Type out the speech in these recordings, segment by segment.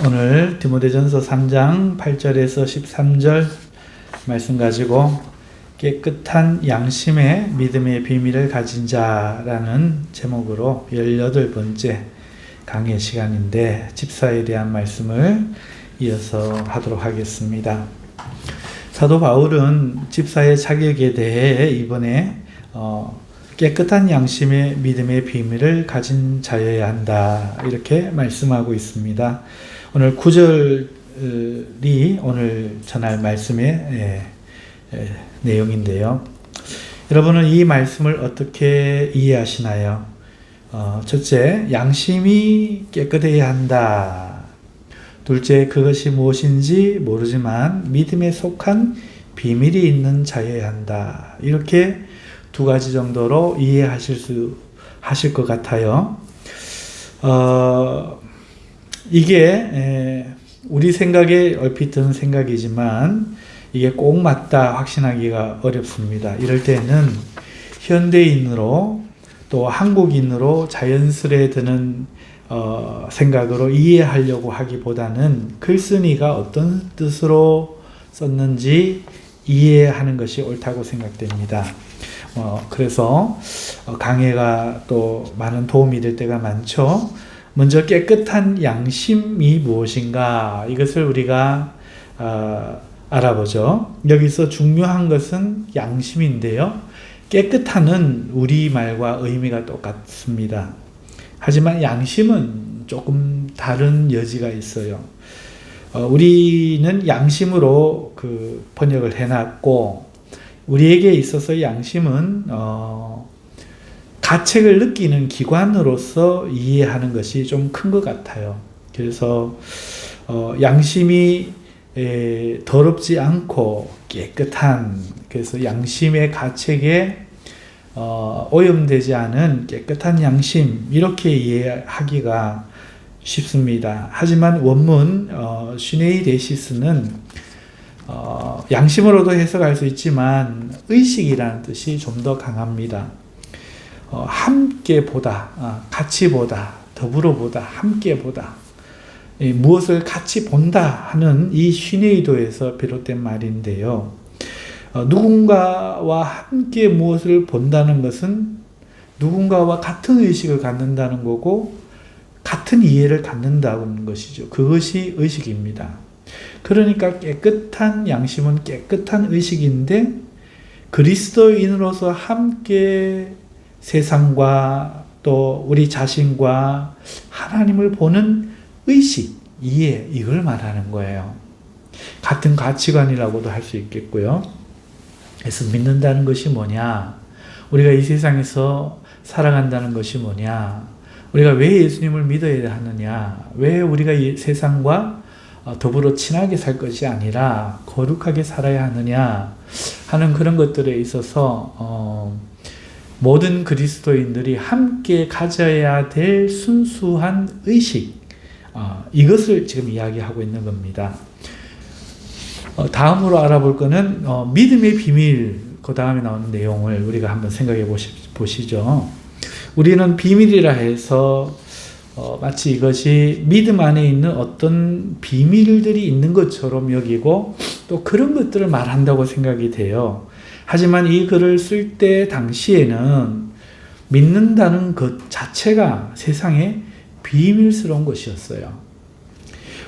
오늘 디모데전서 3장 8절에서 13절 말씀 가지고 깨끗한 양심의 믿음의 비밀을 가진 자라는 제목으로 18번째 강의 시간인데 집사에 대한 말씀을 이어서 하도록 하겠습니다. 사도 바울은 집사의 자격에 대해 이번에 깨끗한 양심의 믿음의 비밀을 가진 자여야 한다 이렇게 말씀하고 있습니다. 오늘 9절이 오늘 전할 말씀의 내용인데요. 여러분은 이 말씀을 어떻게 이해하시나요? 첫째, 양심이 깨끗해야 한다. 둘째, 그것이 무엇인지 모르지만 믿음에 속한 비밀이 있는 자여야 한다. 이렇게 두 가지 정도로 이해하실 것 같아요. 이게 우리 생각에 얼핏 드는 생각이지만 이게 꼭 맞다 확신하기가 어렵습니다. 이럴 때는 현대인으로 또 한국인으로 자연스레 드는 생각으로 이해하려고 하기보다는 글쓴이가 어떤 뜻으로 썼는지 이해하는 것이 옳다고 생각됩니다. 그래서 강해가 또 많은 도움이 될 때가 많죠. 먼저 깨끗한 양심이 무엇인가 이것을 우리가 알아보죠. 여기서 중요한 것은 양심인데요. 깨끗한은 우리말과 의미가 똑같습니다. 하지만 양심은 조금 다른 여지가 있어요. 우리는 양심으로 번역을 해놨고 우리에게 있어서 양심은 가책을 느끼는 기관으로서 이해하는 것이 좀 큰 것 같아요. 그래서 양심이 더럽지 않고 깨끗한, 그래서 양심의 가책에 오염되지 않은 깨끗한 양심 이렇게 이해하기가 쉽습니다. 하지만 원문 슈네이데시스는 양심으로도 해석할 수 있지만 의식이라는 뜻이 좀 더 강합니다. 함께 보다, 같이 보다, 더불어 보다, 함께 보다, 무엇을 같이 본다 하는 이 슈네이도에서 비롯된 말인데요. 누군가와 함께 무엇을 본다는 것은 누군가와 같은 의식을 갖는다는 거고 같은 이해를 갖는다는 것이죠. 그것이 의식입니다. 그러니까 깨끗한 양심은 깨끗한 의식인데 그리스도인으로서 함께 세상과 또 우리 자신과 하나님을 보는 의식, 이해, 이걸 말하는 거예요. 같은 가치관이라고도 할 수 있겠고요. 그래서 믿는다는 것이 뭐냐? 우리가 이 세상에서 살아간다는 것이 뭐냐? 우리가 왜 예수님을 믿어야 하느냐? 왜 우리가 이 세상과 더불어 친하게 살 것이 아니라 거룩하게 살아야 하느냐? 하는 그런 것들에 있어서 모든 그리스도인들이 함께 가져야 될 순수한 의식, 이것을 지금 이야기하고 있는 겁니다. 다음으로 알아볼 거는 믿음의 비밀, 그 다음에 나오는 내용을 우리가 한번 생각해 보시죠. 우리는 비밀이라 해서 마치 이것이 믿음 안에 있는 어떤 비밀들이 있는 것처럼 여기고 또 그런 것들을 말한다고 생각이 돼요. 하지만 이 글을 쓸 때 당시에는 믿는다는 것 자체가 세상에 비밀스러운 것이었어요.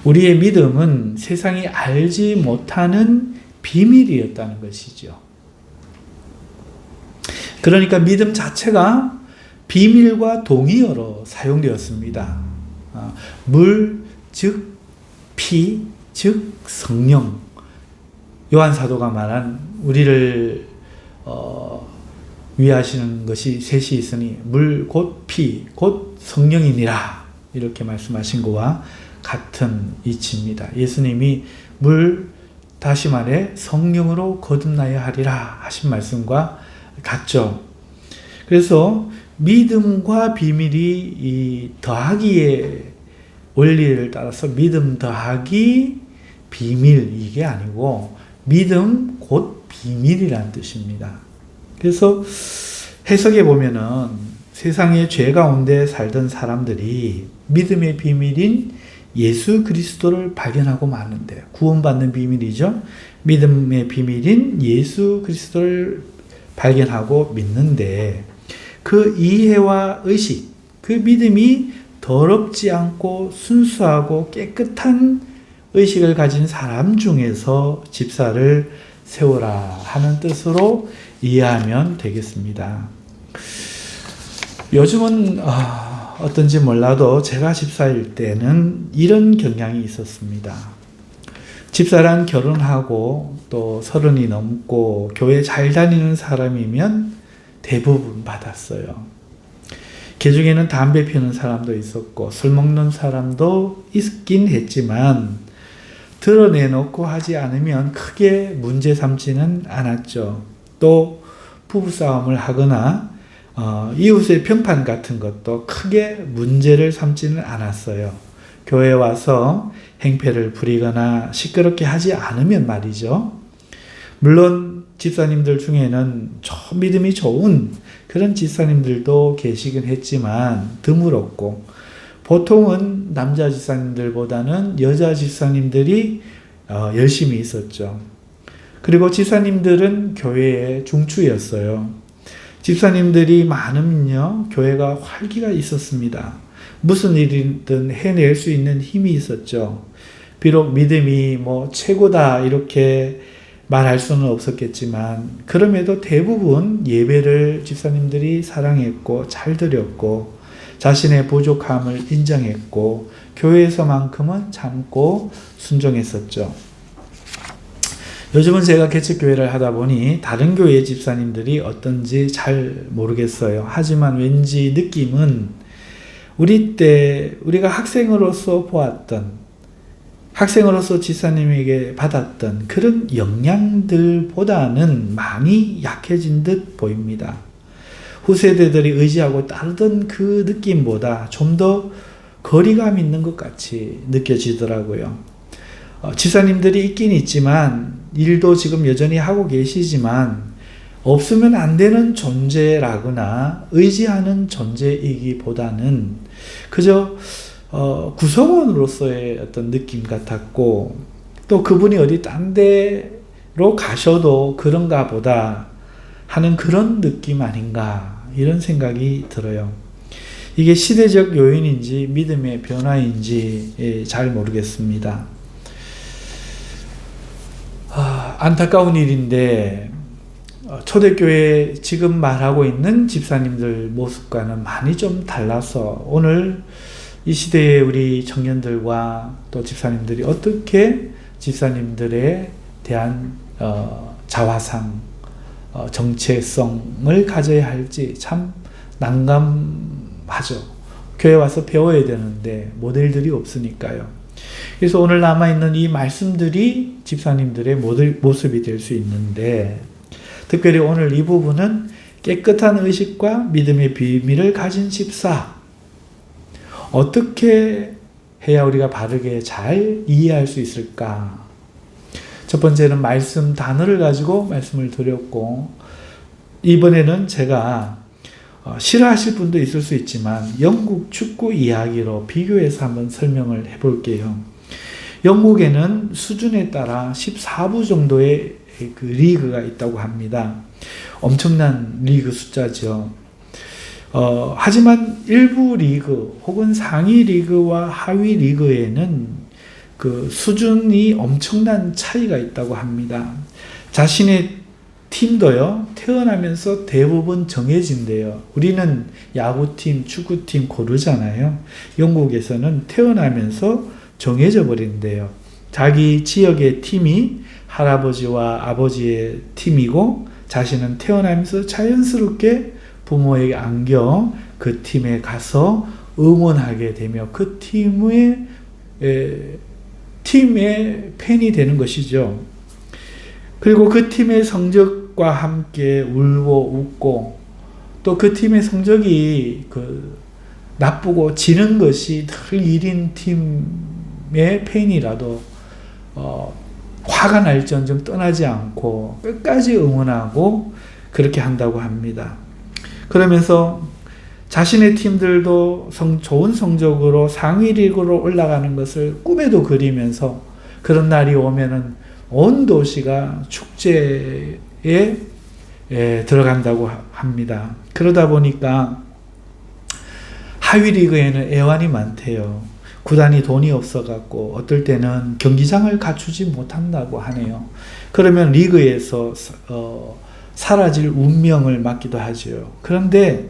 우리의 믿음은 세상이 알지 못하는 비밀이었다는 것이죠. 그러니까 믿음 자체가 비밀과 동의어로 사용되었습니다. 물, 즉 피, 즉 성령. 요한 사도가 말한 우리를 위하시는 것이 셋이 있으니 물 곧 피 곧 성령이니라 이렇게 말씀하신 것과 같은 이치입니다. 예수님이 물, 다시 말해 성령으로 거듭나야 하리라 하신 말씀과 같죠. 그래서 믿음과 비밀이 이 더하기의 원리를 따라서 믿음 더하기 비밀 이게 아니고 믿음 곧 비밀이라는 뜻입니다. 그래서 해석해 보면은 세상의 죄 가운데 살던 사람들이 믿음의 비밀인 예수 그리스도를 발견하고 마는데요. 구원받는 비밀이죠. 믿음의 비밀인 예수 그리스도를 발견하고 믿는데 그 이해와 의식, 그 믿음이 더럽지 않고 순수하고 깨끗한 의식을 가진 사람 중에서 집사를 세우라 하는 뜻으로 이해하면 되겠습니다. 요즘은 어떤지 몰라도 제가 집사일 때는 이런 경향이 있었습니다. 집사랑 결혼하고 또 30이 넘고 교회 잘 다니는 사람이면 대부분 받았어요. 그 중에는 담배 피우는 사람도 있었고 술 먹는 사람도 있긴 했지만 드러내놓고 하지 않으면 크게 문제 삼지는 않았죠. 또 부부싸움을 하거나 이웃의 평판 같은 것도 크게 문제를 삼지는 않았어요. 교회에 와서 행패를 부리거나 시끄럽게 하지 않으면 말이죠. 물론 집사님들 중에는 믿음이 좋은 그런 집사님들도 계시긴 했지만 드물었고 보통은 남자 집사님들보다는 여자 집사님들이 열심히 있었죠. 그리고 집사님들은 교회의 중추였어요. 집사님들이 많으면요 교회가 활기가 있었습니다. 무슨 일이든 해낼 수 있는 힘이 있었죠. 비록 믿음이 최고다 이렇게 말할 수는 없었겠지만 그럼에도 대부분 예배를 집사님들이 사랑했고 잘 드렸고 자신의 부족함을 인정했고 교회에서만큼은 참고 순종했었죠. 요즘은 제가 개척교회를 하다 보니 다른 교회 집사님들이 어떤지 잘 모르겠어요. 하지만 왠지 느낌은 우리 때 우리가 학생으로서 보았던 학생으로서 집사님에게 받았던 그런 영향들보다는 많이 약해진 듯 보입니다. 후세대들이 의지하고 따르던 그 느낌보다 좀 더 거리감 있는 것 같이 느껴지더라고요. 집사님들이 있긴 있지만 일도 지금 여전히 하고 계시지만 없으면 안 되는 존재라거나 의지하는 존재이기보다는 그저 구성원으로서의 어떤 느낌 같았고 또 그분이 어디 딴 데로 가셔도 그런가 보다 하는 그런 느낌 아닌가 이런 생각이 들어요. 이게 시대적 요인인지 믿음의 변화인지 잘 모르겠습니다. 안타까운 일인데 초대교회 지금 말하고 있는 집사님들 모습과는 많이 좀 달라서 오늘 이 시대의 우리 청년들과 또 집사님들이 어떻게 집사님들에 대한 자화상, 정체성을 가져야 할지 참 난감하죠. 교회 와서 배워야 되는데 모델들이 없으니까요. 그래서 오늘 남아있는 이 말씀들이 집사님들의 모습이 될 수 있는데 특별히 오늘 이 부분은 깨끗한 의식과 믿음의 비밀을 가진 집사 어떻게 해야 우리가 바르게 잘 이해할 수 있을까? 첫 번째는 말씀 단어를 가지고 말씀을 드렸고 이번에는 제가 싫어하실 분도 있을 수 있지만 영국 축구 이야기로 비교해서 한번 설명을 해볼게요. 영국에는 수준에 따라 14부 정도의 그 리그가 있다고 합니다. 엄청난 리그 숫자죠. 하지만 일부 리그 혹은 상위 리그와 하위 리그에는 그 수준이 엄청난 차이가 있다고 합니다. 자신의 팀도요, 태어나면서 대부분 정해진대요. 우리는 야구팀, 축구팀 고르잖아요. 영국에서는 태어나면서 정해져 버린대요. 자기 지역의 팀이 할아버지와 아버지의 팀이고 자신은 태어나면서 자연스럽게 부모에게 안겨 그 팀에 가서 응원하게 되며 그 팀의 팬이 되는 것이죠. 그리고 그 팀의 성적과 함께 울고 웃고 또 그 팀의 성적이 나쁘고 지는 것이 늘 일인 팀의 팬이라도 화가 날지언정 떠나지 않고 끝까지 응원하고 그렇게 한다고 합니다. 그러면서 자신의 팀들도 좋은 성적으로 상위 리그로 올라가는 것을 꿈에도 그리면서 그런 날이 오면은 온 도시가 축제에 들어간다고 합니다. 그러다 보니까 하위 리그에는 애환이 많대요. 구단이 돈이 없어갖고 어떨 때는 경기장을 갖추지 못한다고 하네요. 그러면 리그에서 사라질 운명을 맞기도 하죠. 그런데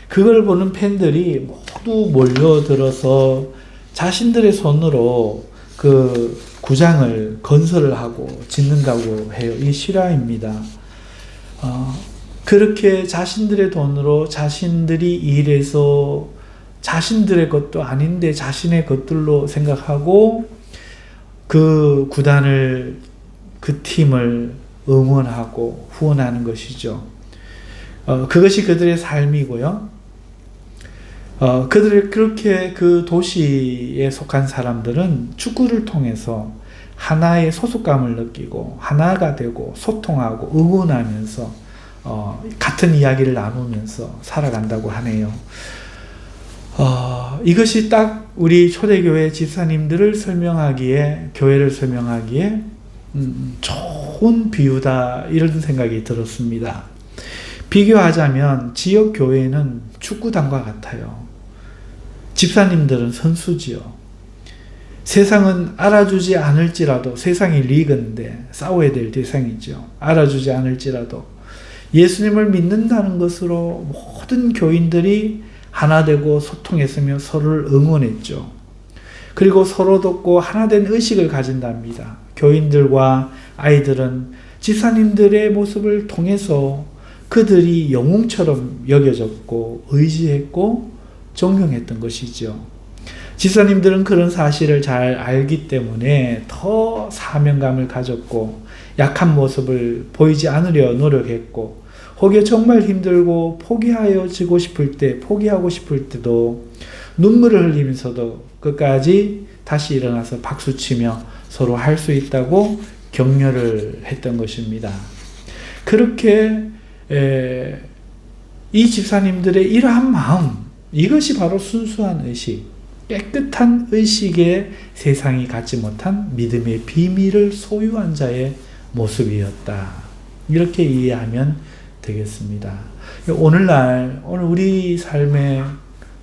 그걸 보는 팬들이 모두 몰려들어서 자신들의 손으로 그 구장을 건설을 하고 짓는다고 해요. 이 실화입니다. 그렇게 자신들의 돈으로 자신들이 일해서 자신들의 것도 아닌데 자신의 것들로 생각하고 그 구단을, 그 팀을 응원하고 후원하는 것이죠. 그것이 그들의 삶이고요. 그들이 그렇게 그 도시에 속한 사람들은 축구를 통해서 하나의 소속감을 느끼고 하나가 되고 소통하고 응원하면서 같은 이야기를 나누면서 살아간다고 하네요. 이것이 딱 우리 초대교회 집사님들을 설명하기에, 교회를 설명하기에 좋은 비유다, 이런 생각이 들었습니다. 비교하자면 지역 교회는 축구단과 같아요. 집사님들은 선수지요. 세상은 알아주지 않을지라도, 세상이 리그인데 싸워야 될 대상이죠. 알아주지 않을지라도 예수님을 믿는다는 것으로 모든 교인들이 하나 되고 소통했으며 서로를 응원했죠. 그리고 서로 돕고 하나된 의식을 가진답니다. 교인들과 아이들은 집사님들의 모습을 통해서 그들이 영웅처럼 여겨졌고 의지했고 존경했던 것이죠. 집사님들은 그런 사실을 잘 알기 때문에 더 사명감을 가졌고 약한 모습을 보이지 않으려 노력했고, 혹여 정말 힘들고 포기하고 싶을 때도 눈물을 흘리면서도 끝까지 다시 일어나서 박수치며 서로 할 수 있다고 격려를 했던 것입니다. 그렇게 이 집사님들의 이러한 마음, 이것이 바로 순수한 의식, 깨끗한 의식에 세상이 갖지 못한 믿음의 비밀을 소유한 자의 모습이었다. 이렇게 이해하면 되겠습니다. 오늘 우리 삶에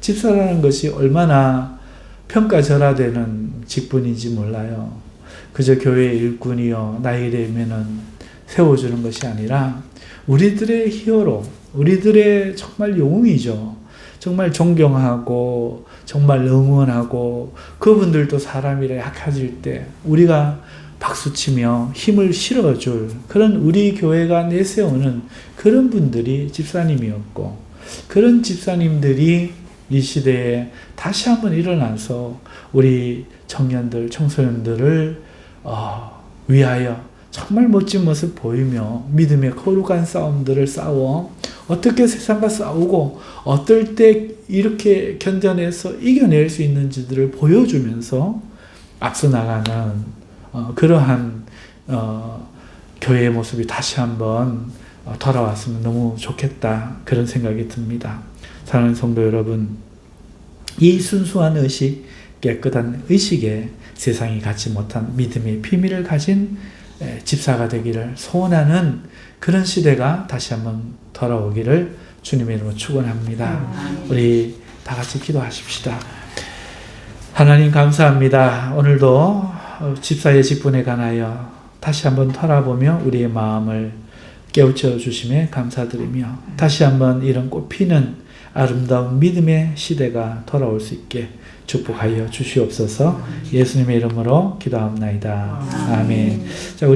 집사라는 것이 얼마나 평가절하되는 직분인지 몰라요. 그저 교회의 일꾼이요 나이 되면은 세워주는 것이 아니라 우리들의 히어로, 우리들의 정말 영웅이죠. 정말 존경하고 정말 응원하고, 그분들도 사람이라 약해질 때 우리가 박수치며 힘을 실어줄 그런 우리 교회가 내세우는 그런 분들이 집사님이었고, 그런 집사님들이 이 시대에 다시 한번 일어나서 우리 청년들, 청소년들을 위하여 정말 멋진 모습 보이며 믿음의 거룩한 싸움들을 싸워 어떻게 세상과 싸우고 어떨 때 이렇게 견뎌내서 이겨낼 수 있는지들을 보여주면서 앞서 나가는 그러한 교회의 모습이 다시 한번 돌아왔으면 너무 좋겠다, 그런 생각이 듭니다. 사랑하는 성도 여러분, 이 순수한 의식, 깨끗한 의식에 세상이 갖지 못한 믿음의 비밀을 가진 집사가 되기를 소원하는 그런 시대가 다시 한번 돌아오기를 주님의 이름으로 축원합니다. 우리 다 같이 기도하십시다. 하나님 감사합니다. 오늘도 집사의 직분에 관하여 다시 한번 돌아보며 우리의 마음을 깨우쳐 주심에 감사드리며 다시 한번 이런 꽃피는 아름다운 믿음의 시대가 돌아올 수 있게 축복하여 주시옵소서. 예수님의 이름으로 기도합나이다. 아멘. 자, 우리